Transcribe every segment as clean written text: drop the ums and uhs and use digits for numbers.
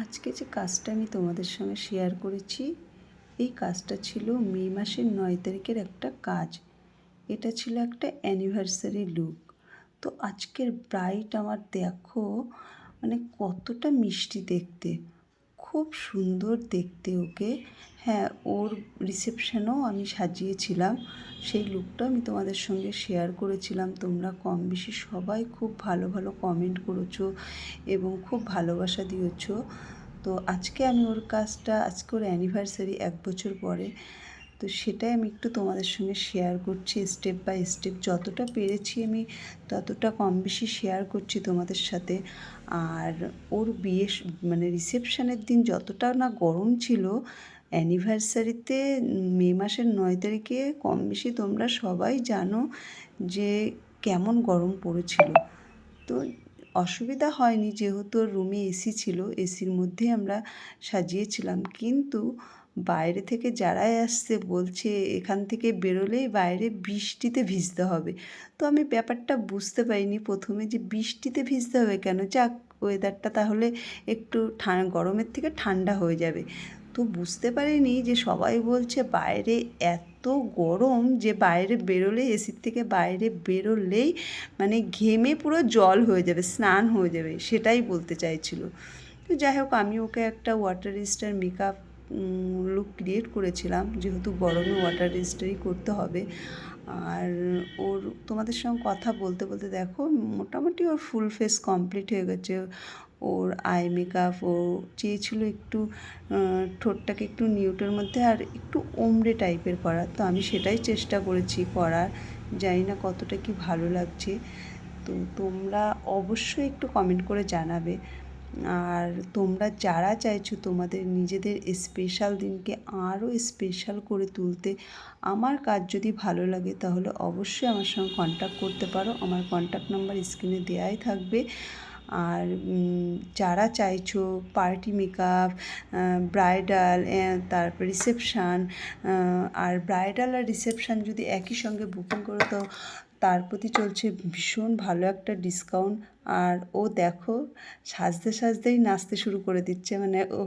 আজকে যে কাজটা আমি তোমাদের সঙ্গে শেয়ার করেছি, এই কাজটা ছিল মে মাসের 9 তারিখের একটা কাজ। এটা ছিল একটা অ্যানিভার্সারি লুক। তো আজকের ব্রাইড আমার দেখো, মানে কতটা মিষ্টি দেখতে, খুব সুন্দর দেখতে ওকে। হ্যাঁ, ওর রিসেপশনেও আমি সাজিয়েছিলাম, সেই লুকটা আমি তোমাদের সঙ্গে শেয়ার করেছিলাম। তোমরা কম বেশি সবাই খুব ভালো ভালো কমেন্ট করেছো এবং খুব ভালোবাসা দিয়েছো। তো আজকে আমি ওর কাজটা, আজকে ওর অ্যানিভার্সারি 1 বছর পরে, তো সেটাই আমি একটু তোমাদের সঙ্গে শেয়ার করছি স্টেপ বাই স্টেপ। যতটা পেরেছি আমি ততটা কম বেশি শেয়ার করছি তোমাদের সাথে। আর ওর বিয়ে মানে রিসেপশানের দিন যতটা না গরম ছিল, অ্যানিভার্সারিতে মে মাসের 9 তারিখে কম বেশি তোমরা সবাই জানো যে কেমন গরম পড়েছিল। তো অসুবিধা হয়নি, যেহেতু রুমে এসি ছিল, এসির মধ্যেই আমরা সাজিয়েছিলাম। কিন্তু বাইরে থেকে যারাই আসছে বলছে এখান থেকে বেরোলেই বাইরে বৃষ্টিতে ভিজতে হবে। তো আমি ব্যাপারটা বুঝতে পারিনি প্রথমে যে বৃষ্টিতে ভিজতে হবে কেন, যাক ওয়েদারটা তাহলে একটু গরমের থেকে ঠান্ডা হয়ে যাবে। তো বুঝতে পারিনি যে সবাই বলছে বাইরে এত গরম যে বাইরে বেরোলেই, এসির থেকে বাইরে বেরোলেই মানে ঘেমে পুরো জল হয়ে যাবে, স্নান হয়ে যাবে, সেটাই বলতে চাইছিল। তো যাই হোক, আমি ওকে একটা water register makeup look create করেছিলাম, যেহেতু গরমে ওয়াটার রেজিস্টারই করতে হবে। আর ওর তোমাদের সঙ্গে কথা বলতে বলতে দেখো মোটামুটি ওর ফুল ফেস কমপ্লিট হয়ে গেছে। ওর আই মেকআপ, ও চেয়েছিল একটু ঠোঁটটাকে একটু নিউটের মধ্যে আর একটু ওমড়ে টাইপের করার, তো আমি সেটাই চেষ্টা করেছি করার। জানি না কতটা কি ভালো লাগছে। তো তোমরা অবশ্যই একটু কমেন্ট করে জানাবে। আর তোমরা যারা চাইছো তোমাদের নিজেদের স্পেশাল দিনকে আরও স্পেশাল করে তুলতে, আমার কাজ যদি ভালো লাগে তাহলে অবশ্যই আমার সঙ্গে কন্ট্যাক্ট করতে পারো। আমার কন্ট্যাক্ট নাম্বার স্ক্রিনে দেওয়াই থাকবে। আর যারা চাইছো পার্টি মেকআপ, ব্রাইডাল, তারপর রিসেপশান, আর ব্রাইডাল আর রিসেপশান যদি একই সঙ্গে বুকিং করো তো তার প্রতি চলছে ভীষণ ভালো একটা ডিসকাউন্ট। আর ও দেখো সাজতে সাজতেই নাচতে শুরু করে দিচ্ছে, মানে ও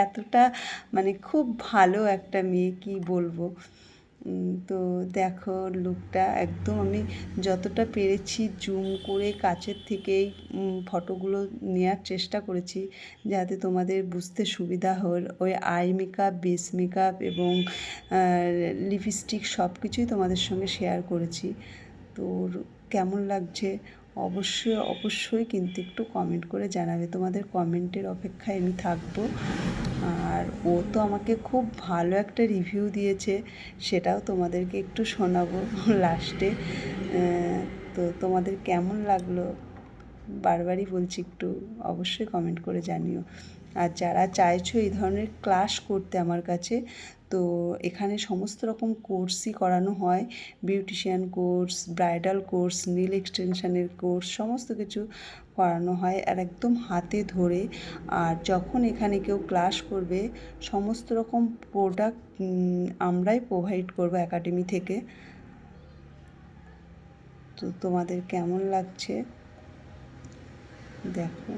এতটা মানে খুব ভালো একটা মেয়ে, কি বলবো। তো দেখো লুকটা একদম আমি যতটা পেরেছি জুম করে কাছের থেকেই ফটোগুলো নেওয়ার চেষ্টা করেছি, যাতে তোমাদের বুঝতে সুবিধা হয়। ওই আই মেকআপ, বেস মেকআপ এবং লিপস্টিক সব কিছুই তোমাদের সঙ্গে শেয়ার করেছি। তো কেমন লাগছে অবশ্যই অবশ্যই কিন্তু একটু কমেন্ট করে জানাবে, তোমাদের কমেন্টের অপেক্ষায় আমি থাকবো। আর ও তো আমাকে খুব ভালো একটা রিভিউ দিয়েছে, সেটাও তোমাদেরকে একটু শোনাবো লাস্টে। তো তোমাদের কেমন লাগলো বারবারই বলছি, একটু অবশ্যই কমেন্ট করে জানিও। আর যারা চাইছো এই ধরনের ক্লাস করতে আমার কাছে, তো এখানে সমস্ত রকম কোর্সই করানো হয়। বিউটিশিয়ান কোর্স, ব্রাইডাল কোর্স, নীল এক্সটেনশানের কোর্স, সমস্ত কিছু করানো হয় আর একদম হাতে ধরে। আর যখন এখানে কেউ ক্লাস করবে সমস্ত রকম প্রোডাক্ট আমরাই প্রোভাইড করবো একাডেমি থেকে। তো তোমাদের কেমন লাগছে দেখো।